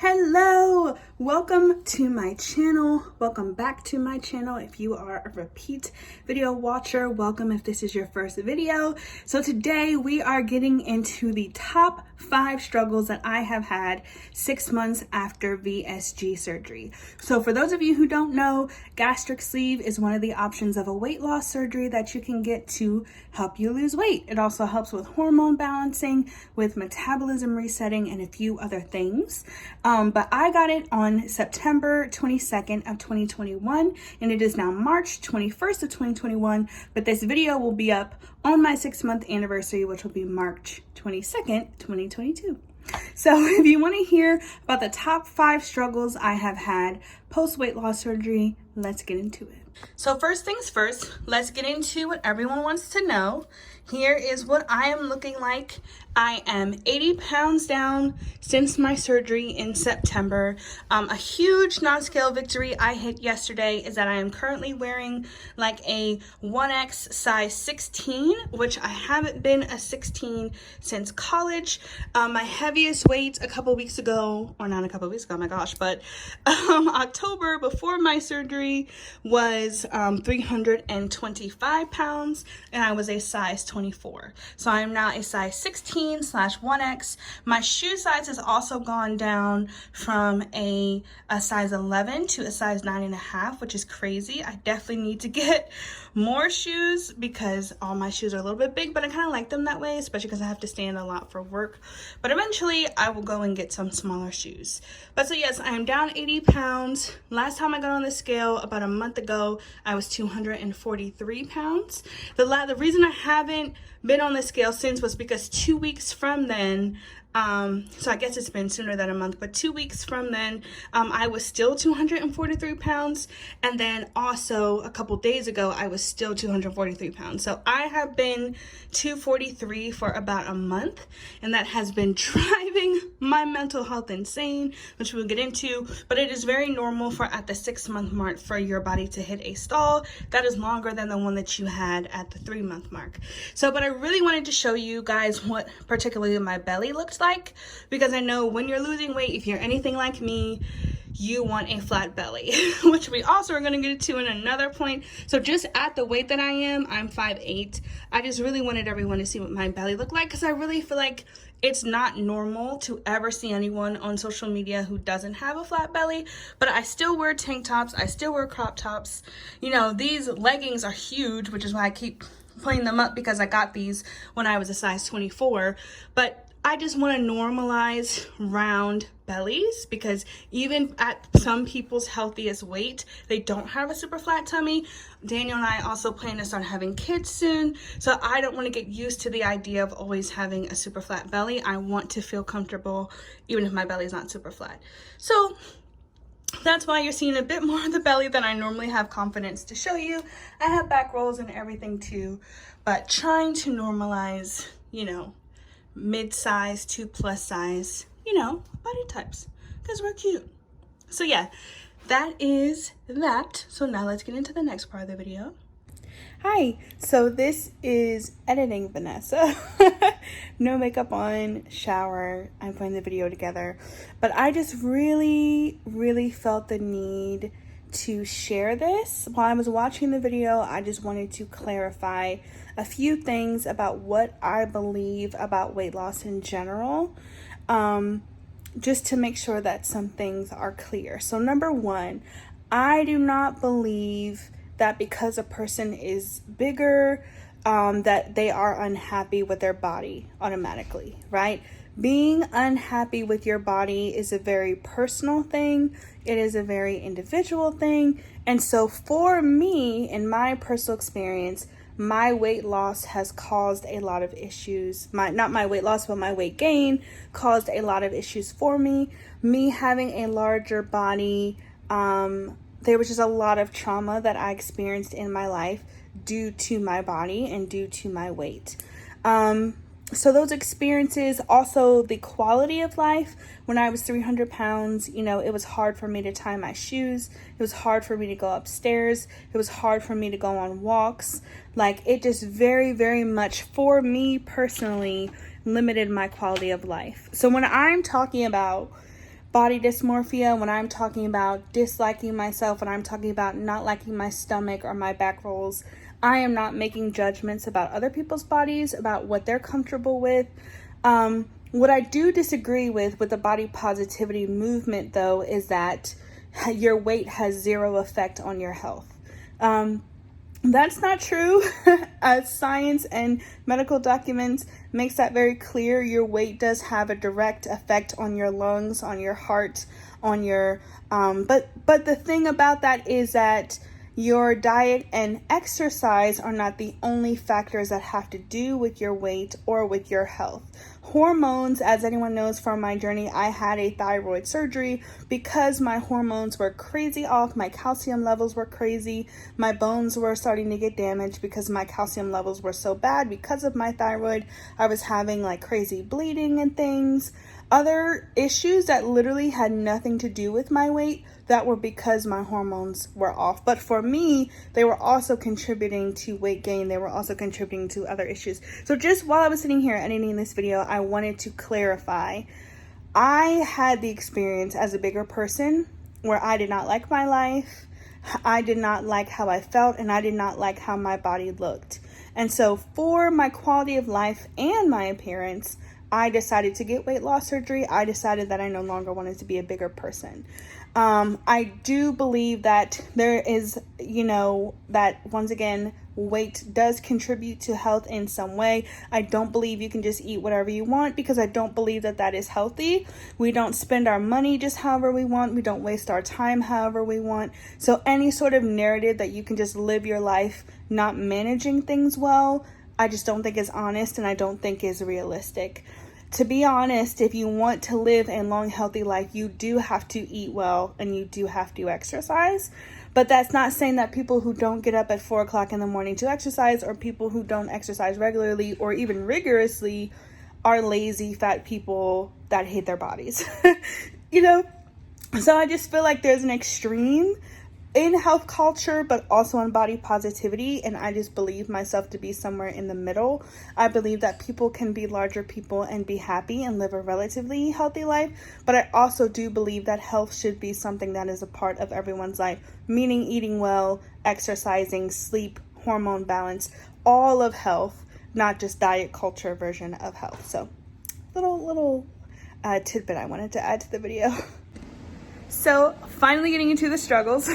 Hello, welcome to my channel. Welcome back to my channel. If you are a repeat video watcher, welcome if this is your first video. So today we are getting into the top 5 struggles that I have had 6 months after VSG surgery. So for those of you who don't know, gastric sleeve is one of the options of a weight loss surgery that you can get to help you lose weight. It also helps with hormone balancing, with metabolism resetting, and a few other things. But I got it on September 22nd of 2021, and it is now March 21st of 2021, but this video will be up on my 6-month anniversary, which will be March 22nd, 2022. So if you want to hear about the top 5 struggles I have had post weight loss surgery, let's get into it. So first things first, let's get into what everyone wants to know. Here is what I am looking like. I am 80 pounds down since my surgery in September. A huge non-scale victory I hit yesterday is that I am currently wearing like a 1X size 16, which I haven't been a 16 since college. My heaviest weight a couple weeks ago, or not a couple weeks ago, oh my gosh, but October before my surgery was 325 pounds, and I was a size 24. So I am now a size 16/1X. My shoe size has also gone down from a size 11 to a size 9.5, which is crazy. I definitely need to get more shoes because all my shoes are a little bit big, but I kind of like them that way, especially because I have to stand a lot for work. But eventually I will go and get some smaller shoes. But so yes, I am down 80 pounds. Last time I got on the scale about a month ago, I was 243 pounds. The reason I haven't been on the scale since was because 2 weeks from then, so I guess it's been sooner than a month, but 2 weeks from then, I was still 243 pounds. And then also a couple days ago, I was still 243 pounds. So I have been 243 for about a month, and that has been driving my mental health insane, which we'll get into, but it is very normal for at the 6-month mark for your body to hit a stall. That is longer than the one that you had at the 3-month mark. So, but I really wanted to show you guys what particularly my belly looked like, because I know when you're losing weight, if you're anything like me, you want a flat belly, which we also are going to get to in another point. So just at the weight that I am, I'm 5'8". I just really wanted everyone to see what my belly looked like, because I really feel like it's not normal to ever see anyone on social media who doesn't have a flat belly. But I still wear tank tops, I still wear crop tops. You know, these leggings are huge, which is why I keep putting them up, because I got these when I was a size 24. But I just want to normalize round bellies, because even at some people's healthiest weight, they don't have a super flat tummy. Daniel and I also plan to start having kids soon, so I don't want to get used to the idea of always having a super flat belly. I want to feel comfortable even if my belly is not super flat. So that's why you're seeing a bit more of the belly than I normally have confidence to show you. I have back rolls and everything too, but trying to normalize, you know, mid-size to plus size, you know, body types, because we're cute. So yeah, that is that. So now let's get into the next part of the video. Hi, so this is editing Vanessa. No makeup on, shower, I'm putting the video together. But I just really felt the need to share this. While I was watching the video, I just wanted to clarify a few things about what I believe about weight loss in general, just to make sure that some things are clear. So number one, I do not believe that because a person is bigger, that they are unhappy with their body automatically, right? Being unhappy with your body is a very personal thing. It is a very individual thing. And so for me, in my personal experience, my weight loss has caused a lot of issues. Not my weight loss, but my weight gain caused a lot of issues for me. Me having a larger body, there was just a lot of trauma that I experienced in my life due to my body and due to my weight. So those experiences, also the quality of life. When I was 300 pounds, you know, it was hard for me to tie my shoes. It was hard for me to go upstairs. It was hard for me to go on walks. Like, it just very much, for me personally, limited my quality of life. So when I'm talking about body dysmorphia, when I'm talking about disliking myself, when I'm talking about not liking my stomach or my back rolls, I am not making judgments about other people's bodies, about what they're comfortable with. What I do disagree with the body positivity movement, though, is that your weight has zero effect on your health. That's not true. Science and medical documents makes that very clear. Your weight does have a direct effect on your lungs, on your heart, on your, but the thing about that is that your diet and exercise are not the only factors that have to do with your weight or with your health. Hormones, as anyone knows from my journey, I had a thyroid surgery because my hormones were crazy off. My calcium levels were crazy. My bones were starting to get damaged because my calcium levels were so bad because of my thyroid. I was having like crazy bleeding and things. Other issues that literally had nothing to do with my weight that were because my hormones were off. But for me, they were also contributing to weight gain. They were also contributing to other issues. So just while I was sitting here editing this video, I wanted to clarify. I had the experience as a bigger person where I did not like my life. I did not like how I felt, and I did not like how my body looked. And so for my quality of life and my appearance, I decided to get weight loss surgery. I decided that I no longer wanted to be a bigger person. I do believe that there is, that once again, weight does contribute to health in some way. I don't believe you can just eat whatever you want, because I don't believe that that is healthy. We don't spend our money just however we want. We don't waste our time however we want. So any sort of narrative that you can just live your life not managing things well, I just don't think is honest, and I don't think is realistic. To be honest, if you want to live a long, healthy life, you do have to eat well and you do have to exercise. But that's not saying that people who don't get up at 4 o'clock in the morning to exercise, or people who don't exercise regularly or even rigorously, are lazy, fat people that hate their bodies. So I just feel like there's an extreme in health culture, but also in body positivity, and I just believe myself to be somewhere in the middle. I believe that people can be larger people and be happy and live a relatively healthy life, but I also do believe that health should be something that is a part of everyone's life, meaning eating well, exercising, sleep, hormone balance, all of health, not just diet culture version of health. So little tidbit I wanted to add to the video. So finally getting into the struggles.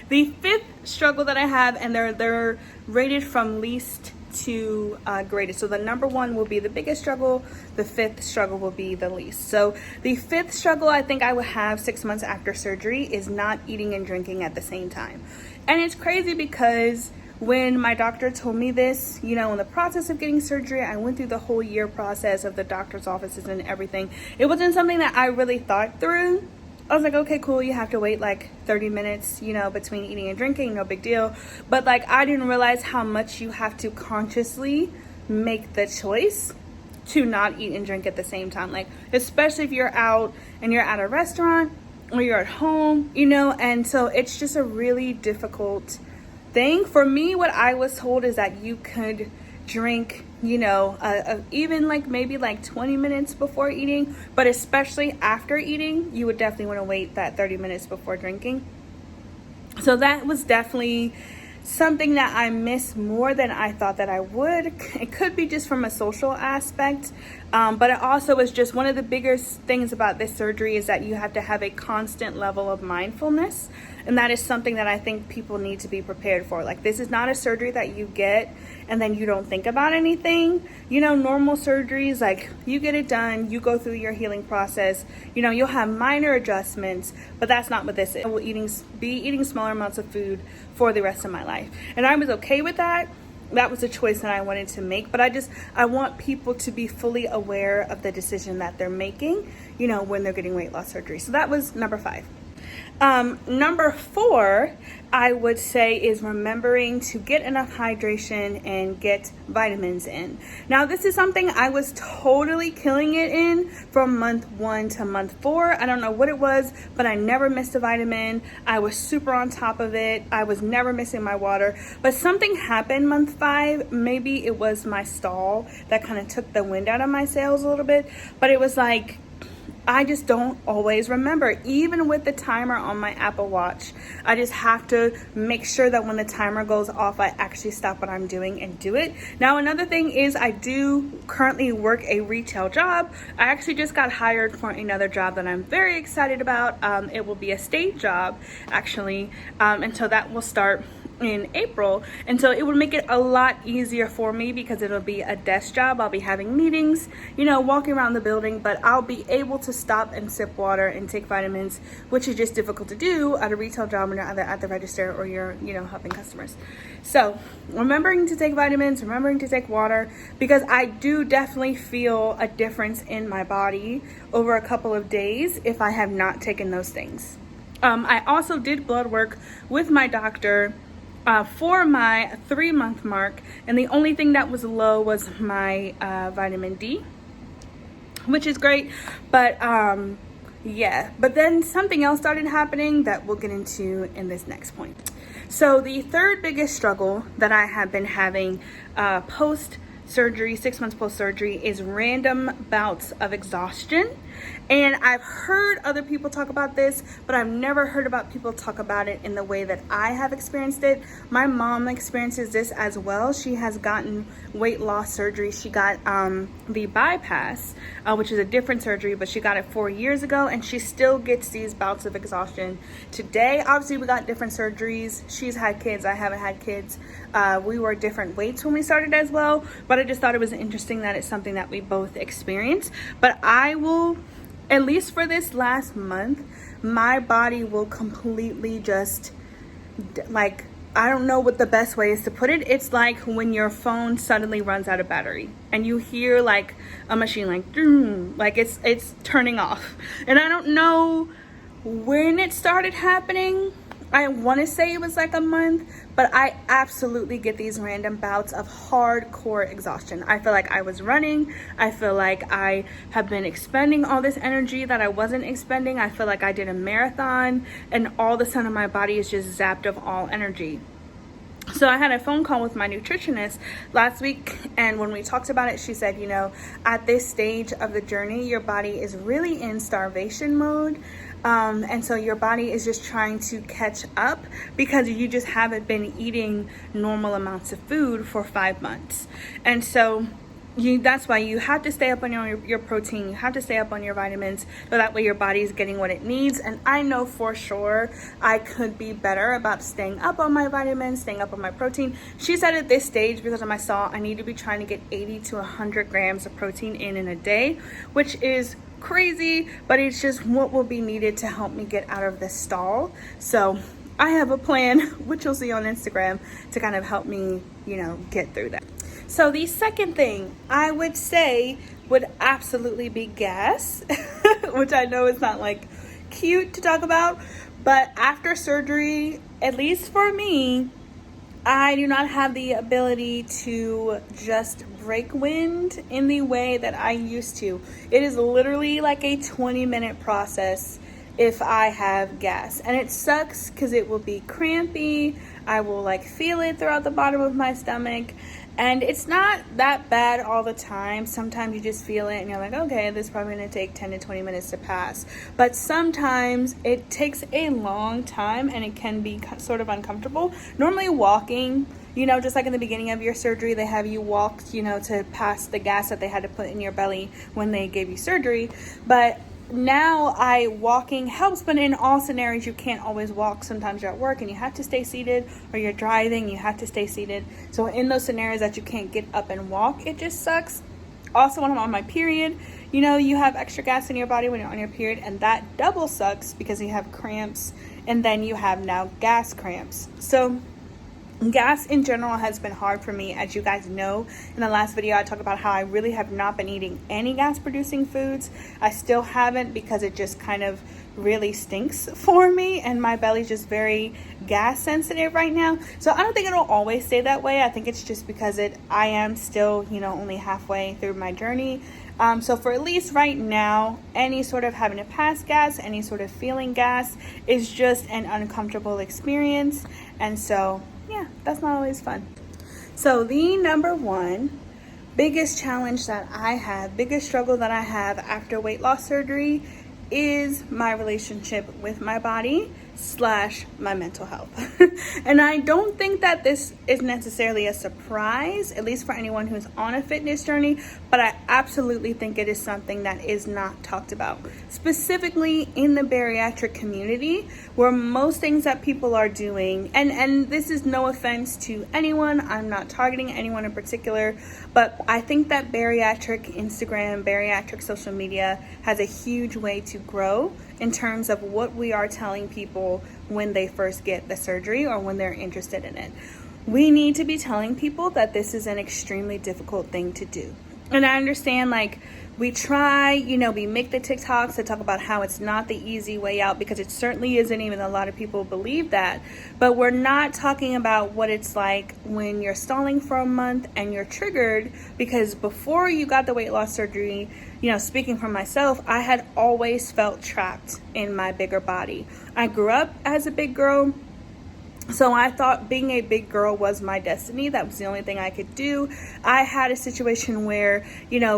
The fifth struggle that I have, and they're rated from least to greatest. So the number one will be the biggest struggle. The fifth struggle will be the least. So the fifth struggle I think I would have 6 months after surgery is not eating and drinking at the same time. And it's crazy because when my doctor told me this, in the process of getting surgery, I went through the whole year process of the doctor's offices and everything. It wasn't something that I really thought through. I was like, okay, cool, you have to wait like 30 minutes, between eating and drinking, no big deal. But I didn't realize how much you have to consciously make the choice to not eat and drink at the same time. Especially if you're out and you're at a restaurant or you're at home, and so it's just a really difficult thing. For me, what I was told is that you could drink, even maybe 20 minutes before eating, but especially after eating, you would definitely want to wait that 30 minutes before drinking. So that was definitely something that I missed more than I thought that I would. It could be just from a social aspect, but it also is just one of the biggest things about this surgery is that you have to have a constant level of mindfulness, and that is something that I think people need to be prepared for. This is not a surgery that you get and then you don't think about anything. Normal surgeries, you get it done, you go through your healing process, you'll have minor adjustments, but that's not what this is. I will be eating smaller amounts of food for the rest of my life. And I was okay with that. That was a choice that I wanted to make, but I want people to be fully aware of the decision that they're making, when they're getting weight loss surgery. So that was number 5. Number 4, I would say, is remembering to get enough hydration and get vitamins in. Now, this is something I was totally killing it in from month 1 to month 4. I don't know what it was, but I never missed a vitamin. I was super on top of it. I was never missing my water, but something happened month 5. Maybe it was my stall that kind of took the wind out of my sails a little bit, but it was I just don't always remember. Even with the timer on my Apple Watch, I just have to make sure that when the timer goes off, I actually stop what I'm doing and do it. Now, another thing is I do currently work a retail job. I actually just got hired for another job that I'm very excited about. It will be a state job, actually, and so that will start in April, and so it would make it a lot easier for me because it'll be a desk job. I'll be having meetings, you know, walking around the building, but I'll be able to stop and sip water and take vitamins, which is just difficult to do at a retail job when you're either at the register or you're, you know, helping customers. So remembering to take vitamins, remembering to take water, because I do definitely feel a difference in my body over a couple of days if I have not taken those things. I also did blood work with my doctor for my 3-month mark, and the only thing that was low was my vitamin D, which is great, but yeah, but then something else started happening that we'll get into in this next point. So the third biggest struggle that I have been having post surgery, 6 months post surgery, is random bouts of exhaustion. And I've heard other people talk about this, but I've never heard about people talk about it in the way that I have experienced it. My mom experiences this as well. She has gotten weight loss surgery. She got the bypass, which is a different surgery, but she got it 4 years ago, and she still gets these bouts of exhaustion today. Obviously, we got different surgeries. She's had kids. I haven't had kids. We were different weights when we started as well, but I just thought it was interesting that it's something that we both experience. But I will, at least for this last month, my body will completely just, like, I don't know what the best way is to put it. It's like when your phone suddenly runs out of battery and you hear like a machine like it's turning off. And I don't know when it started happening. I want to say it was like a month, but I absolutely get these random bouts of hardcore exhaustion. I feel like I was running. I feel like I have been expending all this energy that I wasn't expending. I feel like I did a marathon, and all of a sudden my body is just zapped of all energy. So I had a phone call with my nutritionist last week, and when we talked about it, she said, you know, at this stage of the journey, your body is really in starvation mode. And so your body is just trying to catch up because you just haven't been eating normal amounts of food for 5 months. And so that's why you have to stay up on your protein. You have to stay up on your vitamins, so that way your body is getting what it needs. And I know for sure I could be better about staying up on my vitamins, staying up on my protein. She said at this stage, because of my salt, I need to be trying to get 80 to 100 grams of protein in a day, which is crazy, but it's just what will be needed to help me get out of this stall. So I have a plan, which you'll see on Instagram, to kind of help me, you know, get through that. So the second thing I would say would absolutely be gas, which I know is not like cute to talk about, but after surgery, at least for me, I do not have the ability to just break wind in the way that I used to. It is literally like a 20-minute process if I have gas, and it sucks because it will be crampy. I will like feel it throughout the bottom of my stomach, and it's not that bad all the time. Sometimes you just feel it and you're like, okay, this is probably gonna take 10 to 20 minutes to pass. But sometimes it takes a long time and it can be sort of uncomfortable. Normally walking, you know, just like in the beginning of your surgery, they have you walk, you know, to pass the gas that they had to put in your belly when they gave you surgery. But now walking helps, but in all scenarios you can't always walk. Sometimes you're at work and you have to stay seated, or you're driving, you have to stay seated. So in those scenarios that you can't get up and walk, it just sucks. Also, when I'm on my period, you know, you have extra gas in your body when you're on your period, and that double sucks because you have cramps, and then you have now gas cramps. So gas in general has been hard for me. As you guys know, in the last video I talked about how I really have not been eating any gas producing foods. I still haven't, because it just kind of really stinks for me, and my belly's just very gas sensitive right now. So I don't think it'll always stay that way. I think it's just because I am still, you know, only halfway through my journey. So for at least right now, any sort of having to pass gas, any sort of feeling gas is just an uncomfortable experience. And so yeah, that's not always fun. So the number one biggest challenge that I have, biggest struggle that I have after weight loss surgery is my relationship with my body / my mental health. And I don't think that this is necessarily a surprise, at least for anyone who's on a fitness journey, but I absolutely think it is something that is not talked about, specifically in the bariatric community, where most things that people are doing, and this is no offense to anyone, I'm not targeting anyone in particular, but I think that bariatric Instagram, bariatric social media has a huge way to grow in terms of what we are telling people when they first get the surgery or when they're interested in it. We need to be telling people that this is an extremely difficult thing to do. And I understand, like, we try, we make the TikToks to talk about how it's not the easy way out, because it certainly isn't. Even a lot of people believe that, but we're not talking about what it's like when you're stalling for a month and you're triggered, because before you got the weight loss surgery, speaking for myself, I had always felt trapped in my bigger body. I grew up as a big girl, so I thought being a big girl was my destiny. That was the only thing I could do. I had a situation where,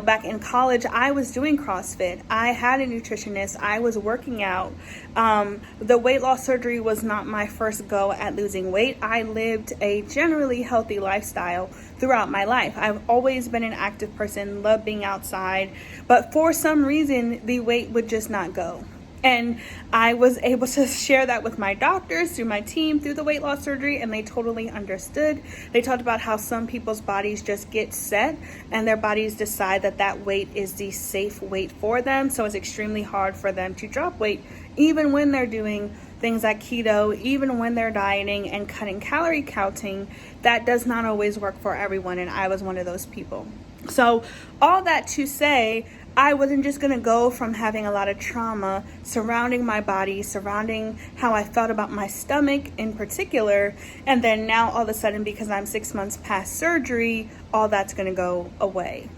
back in college, I was doing CrossFit. I had a nutritionist. I was working out. The weight loss surgery was not my first go at losing weight. I lived a generally healthy lifestyle throughout my life. I've always been an active person, loved being outside, but for some reason, the weight would just not go. And I was able to share that with my doctors, through my team, through the weight loss surgery, and they totally understood. They talked about how some people's bodies just get set and their bodies decide that that weight is the safe weight for them. So it's extremely hard for them to drop weight, even when they're doing things like keto, even when they're dieting and cutting calorie counting. That does not always work for everyone, and I was one of those people. So all that to say, I wasn't just going to go from having a lot of trauma surrounding my body, surrounding how I felt about my stomach in particular, and then now all of a sudden, because I'm 6 months past surgery, all that's going to go away.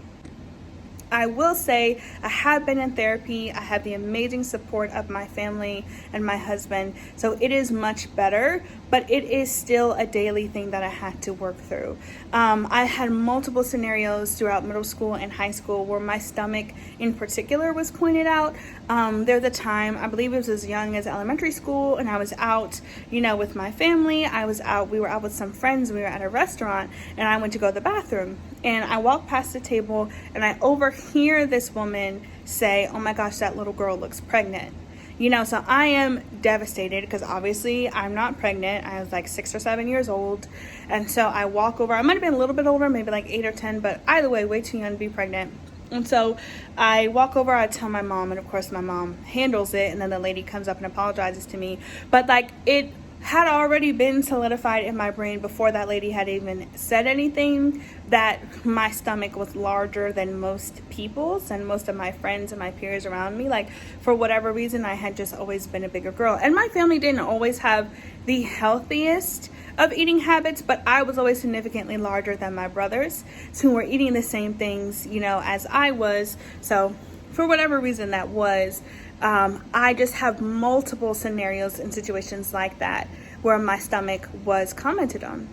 I will say I have been in therapy. I have the amazing support of my family and my husband, so it is much better, but it is still a daily thing that I had to work through. I had multiple scenarios throughout middle school and high school where my stomach in particular was pointed out. There's a time, I believe it was as young as elementary school, and I was out, with my family. We were out with some friends. We were at a restaurant, and I went to go to the bathroom, and I walked past the table, and I overhear this woman say, "Oh my gosh, that little girl looks pregnant." So I am devastated, because obviously I'm not pregnant. I was like 6 or 7 years old. And so I walk over. I might have been a little bit older, maybe like 8 or 10, but either way, way too young to be pregnant. And so I walk over, I tell my mom, and of course my mom handles it. And then the lady comes up and apologizes to me. But it had already been solidified in my brain before that lady had even said anything, that my stomach was larger than most people's and most of my friends and my peers around me. For whatever reason, I had just always been a bigger girl. And my family didn't always have the healthiest of eating habits, but I was always significantly larger than my brothers, who were eating the same things, as I was. So for whatever reason that was, I just have multiple scenarios and situations like that where my stomach was commented on.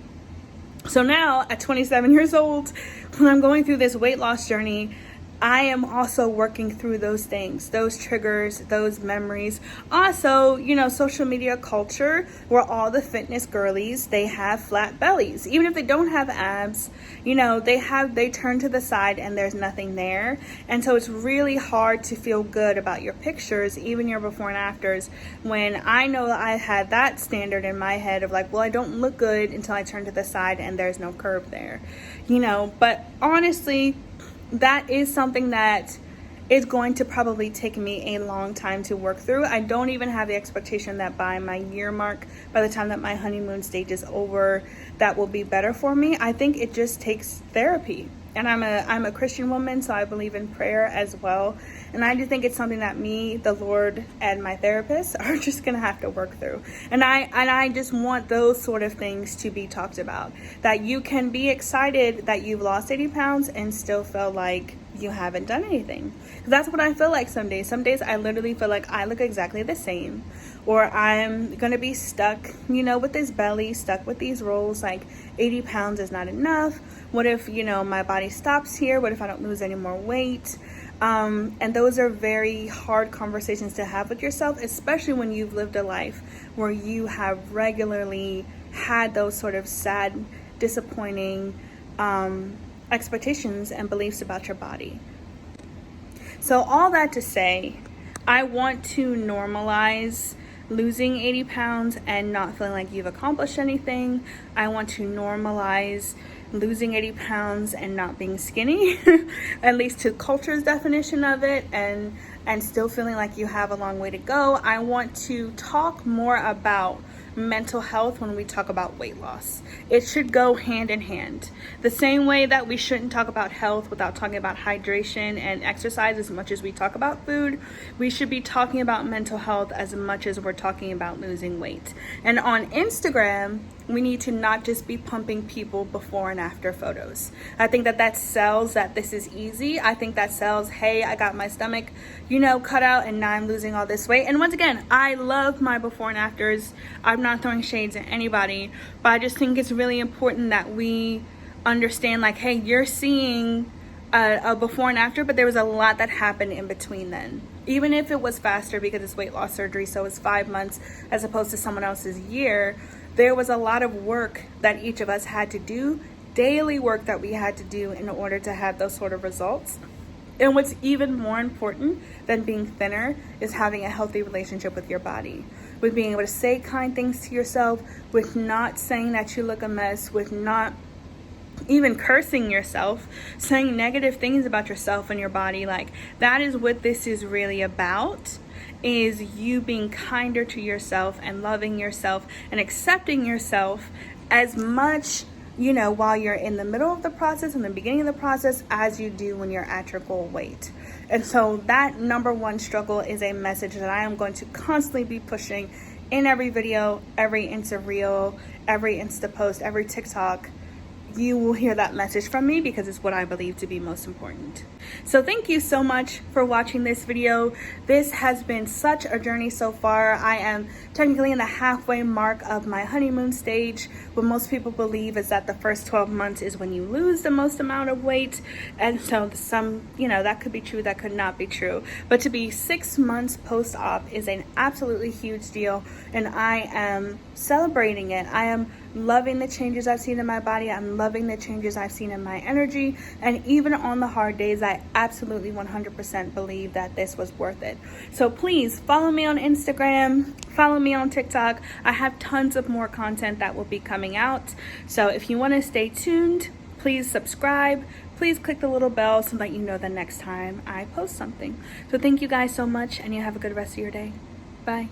So now at 27 years old, when I'm going through this weight loss journey, I am also working through those things, those triggers, those memories. Also, social media culture, where all the fitness girlies, they have flat bellies. Even if they don't have abs, they turn to the side and there's nothing there. And so it's really hard to feel good about your pictures, even your before and afters, when I know that I had that standard in my head of I don't look good until I turn to the side and there's no curve there. But honestly, that is something that is going to probably take me a long time to work through. I don't even have the expectation that by my year mark, by the time that my honeymoon stage is over, that will be better for me. I think it just takes therapy. And I'm a Christian woman, so I believe in prayer as well. And I do think it's something that me, the Lord, and my therapist are just gonna have to work through. And I just want those sort of things to be talked about. That you can be excited that you've lost 80 pounds and still feel like you haven't done anything. That's what I feel like some days. Some days I literally feel like I look exactly the same. Or I'm gonna be stuck, with this belly, stuck with these rolls, 80 pounds is not enough. What if, my body stops here? What if I don't lose any more weight? And those are very hard conversations to have with yourself, especially when you've lived a life where you have regularly had those sort of sad, disappointing expectations and beliefs about your body. So all that to say, I want to normalize losing 80 pounds and not feeling like you've accomplished anything. I want to normalize losing 80 pounds and not being skinny, at least to culture's definition of it, and still feeling like you have a long way to go. I want to talk more about mental health when we talk about weight loss. It should go hand in hand. The same way that we shouldn't talk about health without talking about hydration and exercise as much as we talk about food, we should be talking about mental health as much as we're talking about losing weight. And on Instagram, we need to not just be pumping people before and after photos. I think that sells that this is easy. I think that sells, hey, I got my stomach, cut out and now I'm losing all this weight. And once again, I love my before and afters. I'm not throwing shades at anybody, but I just think it's really important that we understand, like, hey, you're seeing a before and after, but there was a lot that happened in between then. Even if it was faster because it's weight loss surgery, so it's 5 months as opposed to someone else's year, there was a lot of work that each of us had to do, daily work that we had to do in order to have those sort of results. And what's even more important than being thinner is having a healthy relationship with your body, with being able to say kind things to yourself, with not saying that you look a mess, with not even cursing yourself, saying negative things about yourself and your body. Like, that is what this is really about, is you being kinder to yourself and loving yourself and accepting yourself as much, while you're in the middle of the process, in the beginning of the process, as you do when you're at your goal weight. And so that number one struggle is a message that I am going to constantly be pushing in every video, every Insta reel, every Insta post, every TikTok. You will hear that message from me because it's what I believe to be most important. So thank you so much for watching this video. This has been such a journey so far. I am technically in the halfway mark of my honeymoon stage. What most people believe is that the first 12 months is when you lose the most amount of weight. And so that could be true, that could not be true. But to be 6 months post-op is an absolutely huge deal. And I am celebrating it. I am loving the changes I've seen in my body. I'm loving the changes I've seen in my energy. And even on the hard days, I absolutely 100% believe that this was worth it. So please follow me on Instagram, follow me on TikTok. I have tons of more content that will be coming out. So if you want to stay tuned, please subscribe. Please click the little bell so that you know the next time I post something. So thank you guys so much, and you have a good rest of your day. Bye.